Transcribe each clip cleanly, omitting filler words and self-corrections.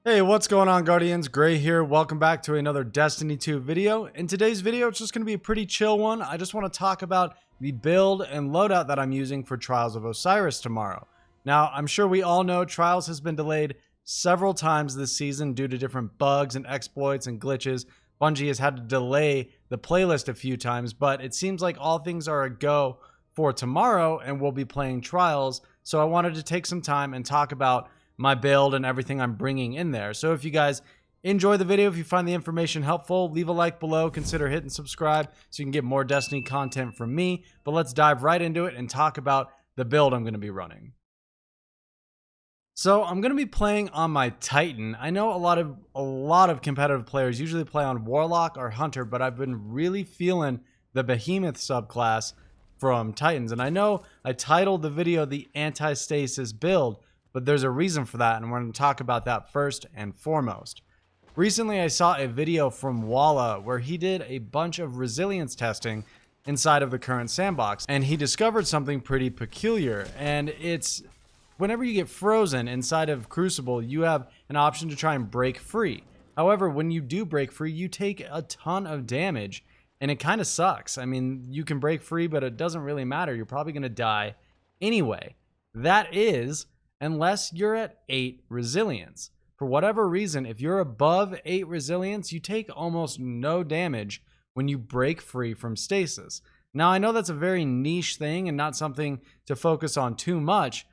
Hey, what's going on, Guardians? Gray here. Welcome back to another Destiny 2 video. In today's video, it's just going to be a pretty chill one. I just want to talk about the build and loadout that I'm using for Trials of Osiris tomorrow. Now, I'm sure we all know Trials has been delayed several times this season due to different bugs and exploits and glitches. Bungie has had to delay the playlist a few times, but it seems like all things are a go for tomorrow and we'll be playing Trials. So I wanted to take some time and talk about my build and everything I'm bringing in there. So if you guys enjoy the video, if you find the information helpful, leave a like below, consider hitting subscribe so you can get more Destiny content from me. But let's dive right into it and talk about the build I'm going to be running. So I'm going to be playing on my Titan. I know a lot of competitive players usually play on Warlock or Hunter, but I've been really feeling the Behemoth subclass from Titans. And I know I titled the video the Anti Stasis build, but there's a reason for that, and we're going to talk about that first and foremost. Recently, I saw a video from Warlock where he did a bunch of resilience testing inside of the current sandbox, and he discovered something pretty peculiar, and it's whenever you get frozen inside of Crucible, you have an option to try and break free. However, when you do break free, you take a ton of damage, and it kind of sucks. I mean, you can break free, but it doesn't really matter. You're probably going to die anyway. That is, unless you're at 8 resilience. For whatever reason, if you're above 8 resilience, you take almost no damage when you break free from stasis. Now, I know that's a very niche thing and not something to focus on too much,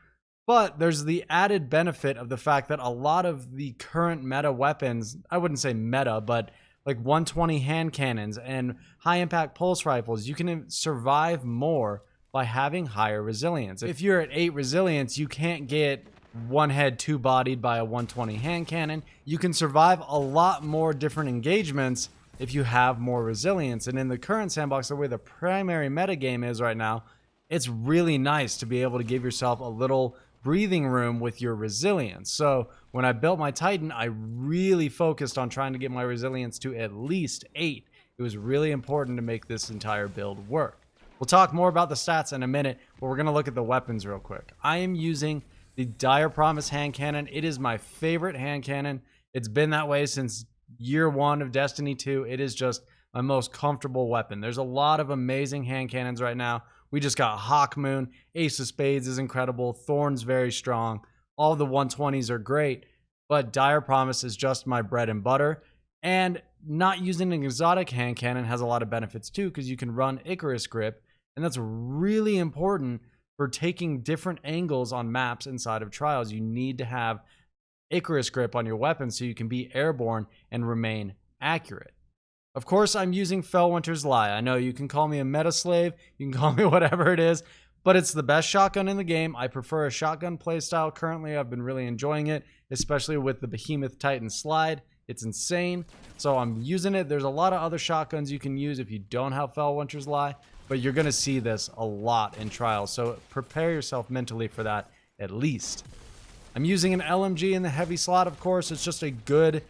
but there's the added benefit of the fact that a lot of the current meta weapons, I wouldn't say meta, but like 120 hand cannons and high impact pulse rifles, you can survive more by having higher resilience. If you're at 8 resilience, you can't get one head, 2 bodied by a 120 hand cannon. You can survive a lot more different engagements if you have more resilience. And in the current sandbox, the way the primary metagame is right now, it's really nice to be able to give yourself a little breathing room with your resilience. So when I built my Titan, I really focused on trying to get my resilience to at least 8. It was really important to make this entire build work. We'll talk more about the stats in a minute, but we're going to look at the weapons real quick. I am using the Dire Promise hand cannon. It is my favorite hand cannon. It's been that way since year 1 of Destiny 2. It is just my most comfortable weapon. There's a lot of amazing hand cannons right now. We just got Hawk Moon. Ace of Spades is incredible. Thorn's very strong. All the 120s are great, but Dire Promise is just my bread and butter. And not using an exotic hand cannon has a lot of benefits too, because you can run Icarus Grip, and that's really important for taking different angles on maps inside of Trials. You need to have Icarus Grip on your weapon so you can be airborne and remain accurate. Of course, I'm using Fellwinter's Lie. I know you can call me a meta slave, you can call me whatever it is, but it's the best shotgun in the game. I prefer a shotgun playstyle currently. I've been really enjoying it, especially with the Behemoth Titan slide. It's insane, so I'm using it. There's a lot of other shotguns you can use if you don't have Fellwinter's Lie, but you're going to see this a lot in Trials, so prepare yourself mentally for that at least. I'm using an LMG in the heavy slot, of course. It's just a good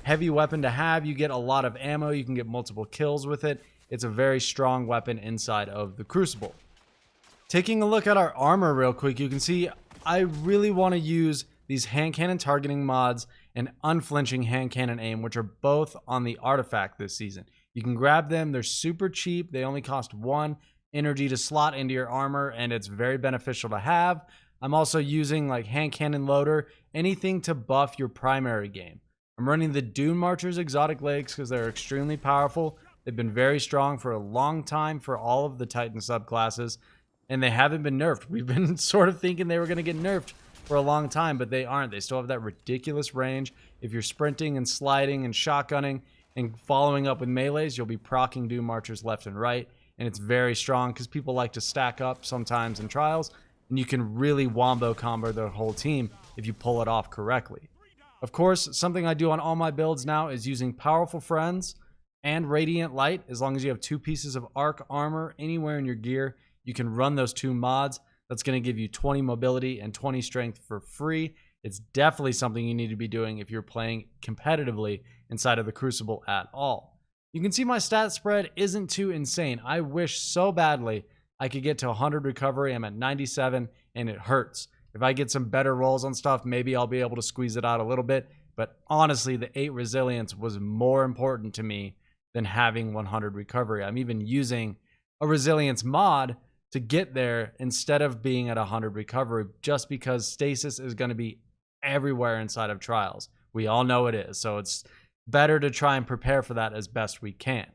heavy weapon to have. You get a lot of ammo. You can get multiple kills with it. It's a very strong weapon inside of the Crucible. Taking a look at our armor real quick, you can see I really want to use these hand cannon targeting mods and unflinching hand cannon aim, which are both on the artifact this season. You can grab them. They're super cheap. They only cost 1 energy to slot into your armor, and it's very beneficial to have. I'm also using like hand cannon loader, anything to buff your primary game. I'm running the Dune Marcher's exotic legs because they're extremely powerful. They've been very strong for a long time for all of the Titan subclasses, and they haven't been nerfed. We've been sort of thinking they were going to get nerfed for a long time, but they aren't. They still have that ridiculous range. If you're sprinting and sliding and shotgunning and following up with melees, you'll be proccing Doom Marchers left and right, and it's very strong because people like to stack up sometimes in Trials, and you can really wombo combo their whole team if you pull it off correctly. Of course, something I do on all my builds now is using Powerful Friends and Radiant Light. As long as you have 2 pieces of arc armor anywhere in your gear, you can run those 2 mods. That's going to give you 20 mobility and 20 strength for free. It's definitely something you need to be doing if you're playing competitively inside of the Crucible at all. You can see my stat spread isn't too insane. I wish so badly I could get to 100 recovery. I'm at 97 and it hurts. If I get some better rolls on stuff, maybe I'll be able to squeeze it out a little bit. But honestly, the 8 resilience was more important to me than having 100 recovery. I'm even using a resilience mod to get there instead of being at 100 recovery, just because stasis is going to be everywhere inside of Trials. We all know it is, so it's better to try and prepare for that as best we can.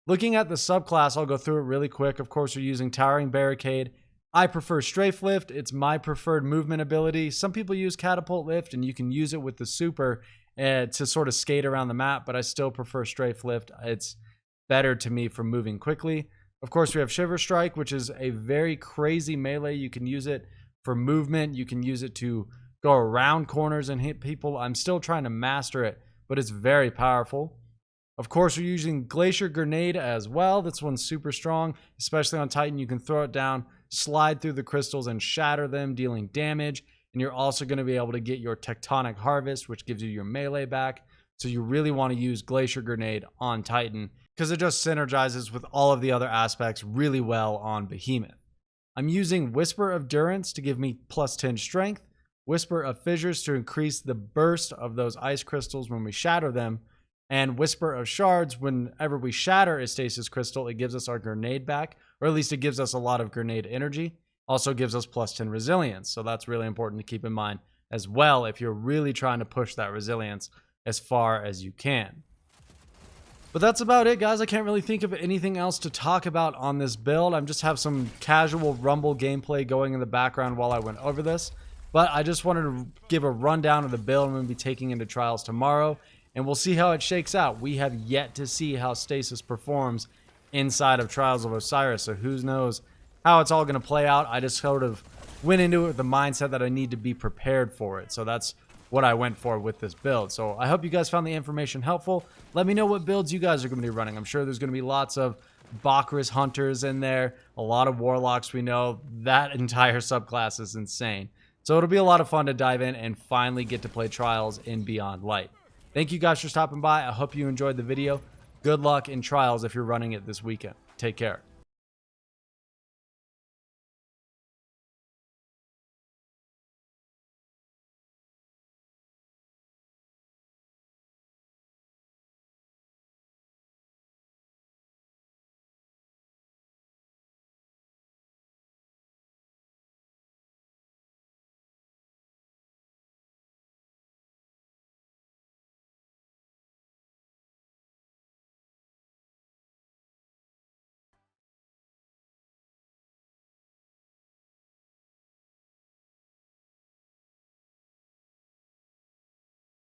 Looking at the subclass, I'll go through it really quick. Of course, we're using Towering Barricade. I prefer Strafe Lift. It's my preferred movement ability. Some people use Catapult Lift, and you can use it with the super to sort of skate around the map, but I still prefer Strafe Lift. It's better to me for moving quickly. Of course, we have Shiver Strike, which is a very crazy melee. You can use it for movement. You can use it to go around corners and hit people. I'm still trying to master it, but it's very powerful. Of course, we're using Glacier Grenade as well. This one's super strong, especially on Titan. You can throw it down, slide through the crystals, and shatter them, dealing damage. And you're also going to be able to get your Tectonic Harvest, which gives you your melee back. So you really want to use Glacier Grenade on Titan because it just synergizes with all of the other aspects really well on Behemoth. I'm using Whisper of Durance to give me plus 10 strength, Whisper of Fissures to increase the burst of those ice crystals when we shatter them, and Whisper of Shards, whenever we shatter a stasis crystal, it gives us our grenade back, or at least it gives us a lot of grenade energy. Also gives us plus 10 resilience, so that's really important to keep in mind as well if you're really trying to push that resilience as far as you can. But that's about it, guys. I can't really think of anything else to talk about on this build. I just have some casual Rumble gameplay going in the background while I went over this. But I just wanted to give a rundown of the build I'm going to be taking into Trials tomorrow, and we'll see how it shakes out. We have yet to see how Stasis performs inside of Trials of Osiris, so who knows how it's all going to play out. I just sort of went into it with the mindset that I need to be prepared for it. So that's what I went for with this build. So I hope you guys found the information helpful. Let me know what builds you guys are going to be running. I'm sure there's going to be lots of bakris hunters in there, a lot of warlocks. We know that entire subclass is insane. So it'll be a lot of fun to dive in and finally get to play Trials in Beyond Light. Thank you guys for stopping by. I hope you enjoyed the video. Good luck in Trials if you're running it this weekend. Take care.